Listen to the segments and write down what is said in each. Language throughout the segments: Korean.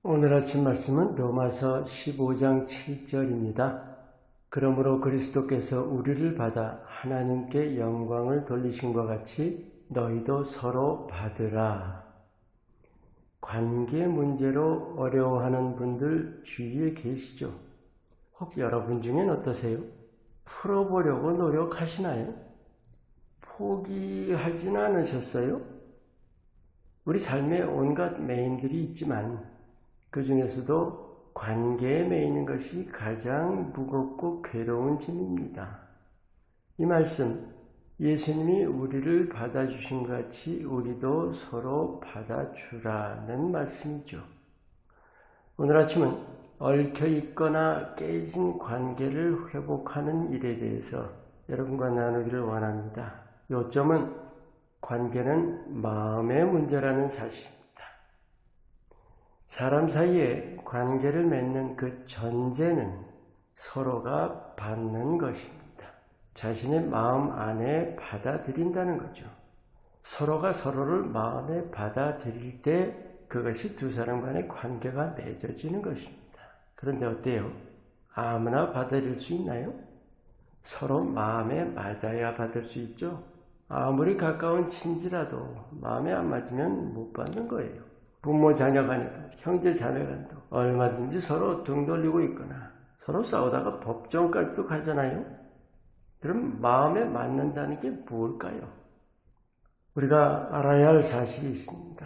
오늘 아침 말씀은 로마서 15장 7절입니다. 그러므로 그리스도께서 우리를 받아 하나님께 영광을 돌리신 것 같이 너희도 서로 받으라. 관계 문제로 어려워하는 분들 주위에 계시죠? 혹 여러분 중엔 어떠세요? 풀어보려고 노력하시나요? 포기하진 않으셨어요? 우리 삶에 온갖 매임들이 있지만 그 중에서도 관계에 매이는 것이 가장 무겁고 괴로운 짐입니다. 이 말씀, 예수님이 우리를 받아주신 것 같이 우리도 서로 받아주라는 말씀이죠. 오늘 아침은 얽혀있거나 깨진 관계를 회복하는 일에 대해서 여러분과 나누기를 원합니다. 요점은 관계는 마음의 문제라는 사실입니다. 사람 사이에 관계를 맺는 그 전제는 서로가 받는 것입니다. 자신의 마음 안에 받아들인다는 거죠. 서로가 서로를 마음에 받아들일 때 그것이 두 사람 간의 관계가 맺어지는 것입니다. 그런데 어때요? 아무나 받아들일 수 있나요? 서로 마음에 맞아야 받을 수 있죠. 아무리 가까운 친지라도 마음에 안 맞으면 못 받는 거예요. 부모 자녀 간에도 형제 자매 간도 얼마든지 서로 등 돌리고 있거나 서로 싸우다가 법정까지도 가잖아요. 그럼 마음에 맞는다는 게 뭘까요? 우리가 알아야 할 사실이 있습니다.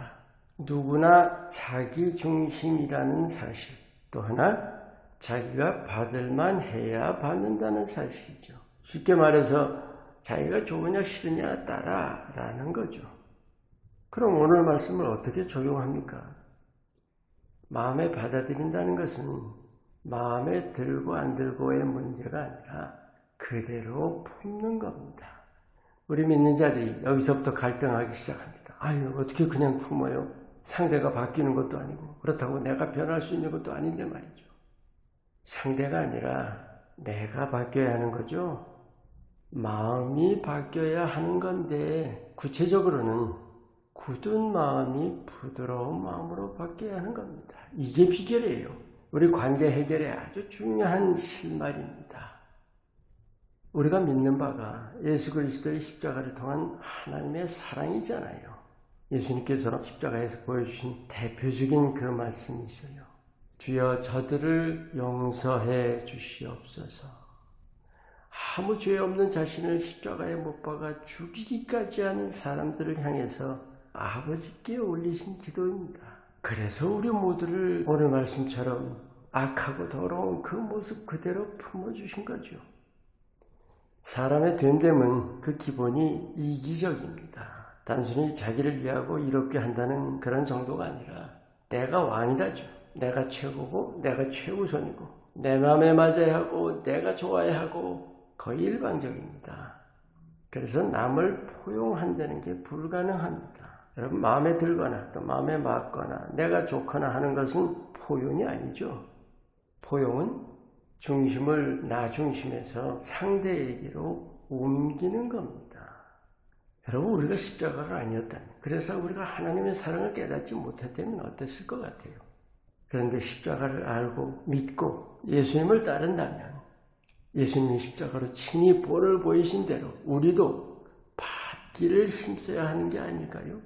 누구나 자기 중심이라는 사실, 또 하나 자기가 받을만 해야 받는다는 사실이죠. 쉽게 말해서 자기가 좋으냐 싫으냐 따라라는 거죠. 그럼 오늘 말씀을 어떻게 적용합니까? 마음에 받아들인다는 것은 마음에 들고 안 들고의 문제가 아니라 그대로 품는 겁니다. 우리 믿는 자들이 여기서부터 갈등하기 시작합니다. 아유, 어떻게 그냥 품어요? 상대가 바뀌는 것도 아니고 그렇다고 내가 변할 수 있는 것도 아닌데 말이죠. 상대가 아니라 내가 바뀌어야 하는 거죠. 마음이 바뀌어야 하는 건데 구체적으로는 굳은 마음이 부드러운 마음으로 바뀌어야 하는 겁니다. 이게 비결이에요. 우리 관계 해결에 아주 중요한 실마리입니다. 우리가 믿는 바가 예수 그리스도의 십자가를 통한 하나님의 사랑이잖아요. 예수님께서 십자가에서 보여주신 대표적인 그 말씀이 있어요. 주여 저들을 용서해 주시옵소서. 아무 죄 없는 자신을 십자가에 못 박아 죽이기까지 하는 사람들을 향해서 아버지께 올리신 기도입니다. 그래서 우리 모두를 오늘 말씀처럼 악하고 더러운 그 모습 그대로 품어주신 거죠. 사람의 된됨은 그 기본이 이기적입니다. 단순히 자기를 위하고 이롭게 한다는 그런 정도가 아니라 내가 왕이다죠. 내가 최고고 내가 최우선이고 내 마음에 맞아야 하고 내가 좋아야 하고 거의 일방적입니다. 그래서 남을 포용한다는 게 불가능합니다. 여러분 마음에 들거나 또 마음에 맞거나 내가 좋거나 하는 것은 포용이 아니죠. 포용은 중심을 나 중심에서 상대에게로 옮기는 겁니다. 여러분 우리가 십자가가 아니었다면 그래서 우리가 하나님의 사랑을 깨닫지 못했다면 어땠을 것 같아요. 그런데 십자가를 알고 믿고 예수님을 따른다면 예수님이 십자가로 친히 보를 보이신 대로 우리도 받기를 힘써야 하는 게 아닐까요?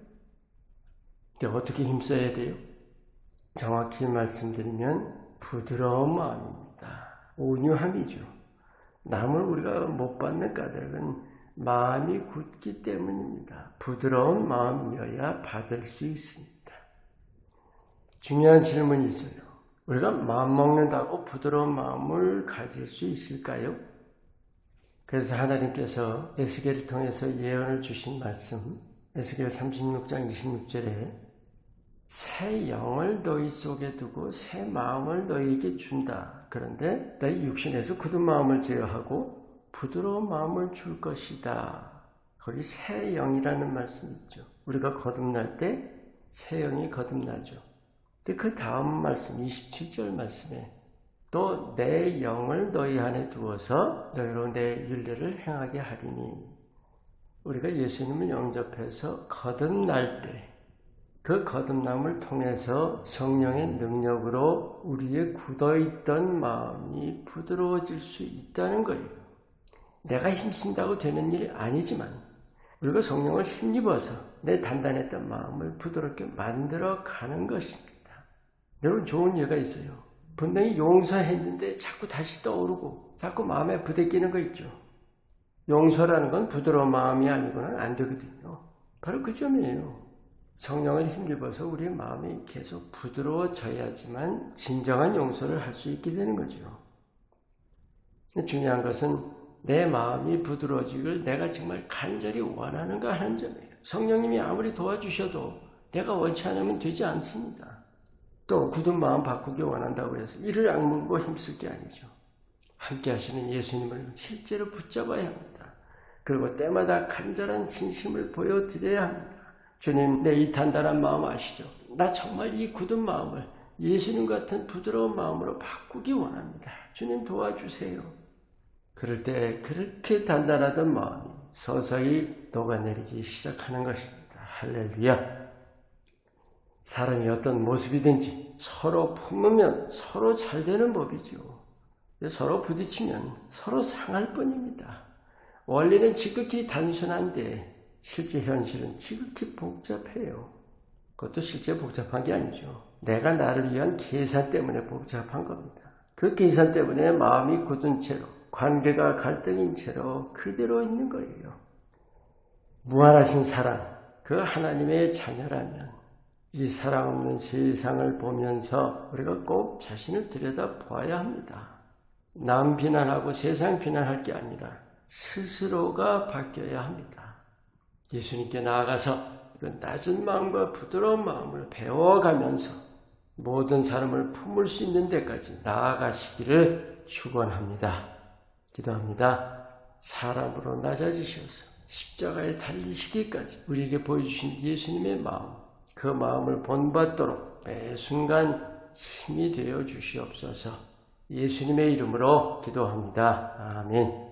근데 어떻게 힘써야 돼요? 정확히 말씀드리면 부드러운 마음입니다. 온유함이죠. 남을 우리가 못 받는 까닭은 마음이 굳기 때문입니다. 부드러운 마음이어야 받을 수 있습니다. 중요한 질문이 있어요. 우리가 마음 먹는다고 부드러운 마음을 가질 수 있을까요? 그래서 하나님께서 에스겔을 통해서 예언을 주신 말씀, 에스겔 36장 26절에 새 영을 너희 속에 두고 새 마음을 너희에게 준다. 그런데 너희 육신에서 굳은 마음을 제어하고 부드러운 마음을 줄 것이다. 거기 새 영이라는 말씀이 있죠. 우리가 거듭날 때 새 영이 거듭나죠. 근데 그 다음 말씀 27절 말씀에 또 내 영을 너희 안에 두어서 너희로 내 율례를 행하게 하리니 우리가 예수님을 영접해서 거듭날 때 그 거듭남을 통해서 성령의 능력으로 우리의 굳어있던 마음이 부드러워질 수 있다는 거예요. 내가 힘쓴다고 되는 일이 아니지만 우리가 성령을 힘입어서 내 단단했던 마음을 부드럽게 만들어가는 것입니다. 여러분, 좋은 예가 있어요. 분명히 용서했는데 자꾸 다시 떠오르고 자꾸 마음에 부대끼는 거 있죠. 용서라는 건 부드러운 마음이 아니고는 안 되거든요. 바로 그 점이에요. 성령을 힘입어서 우리의 마음이 계속 부드러워져야지만 진정한 용서를 할 수 있게 되는 거죠. 중요한 것은 내 마음이 부드러워지길 내가 정말 간절히 원하는가 하는 점이에요. 성령님이 아무리 도와주셔도 내가 원치 않으면 되지 않습니다. 또 굳은 마음 바꾸기 원한다고 해서 이를 악물고 힘쓸 게 아니죠. 함께 하시는 예수님을 실제로 붙잡아야 합니다. 그리고 때마다 간절한 진심을 보여드려야 합니다. 주님, 내 이 단단한 마음 아시죠? 나 정말 이 굳은 마음을 예수님 같은 부드러운 마음으로 바꾸기 원합니다. 주님 도와주세요. 그럴 때 그렇게 단단하던 마음이 서서히 녹아내리기 시작하는 것입니다. 할렐루야. 사람이 어떤 모습이든지 서로 품으면 서로 잘 되는 법이죠. 서로 부딪히면 서로 상할 뿐입니다. 원리는 지극히 단순한데 실제 현실은 지극히 복잡해요. 그것도 실제 복잡한 게 아니죠. 내가 나를 위한 계산 때문에 복잡한 겁니다. 그 계산 때문에 마음이 굳은 채로 관계가 갈등인 채로 그대로 있는 거예요. 무한하신 사랑, 그 하나님의 자녀라면 이 사랑 없는 세상을 보면서 우리가 꼭 자신을 들여다봐야 합니다. 남 비난하고 세상 비난할 게 아니라 스스로가 바뀌어야 합니다. 예수님께 나아가서 낮은 마음과 부드러운 마음을 배워가면서 모든 사람을 품을 수 있는 데까지 나아가시기를 축원합니다. 기도합니다. 사람으로 낮아지셔서 십자가에 달리시기까지 우리에게 보여주신 예수님의 마음, 그 마음을 본받도록 매 순간 힘이 되어 주시옵소서. 예수님의 이름으로 기도합니다. 아멘.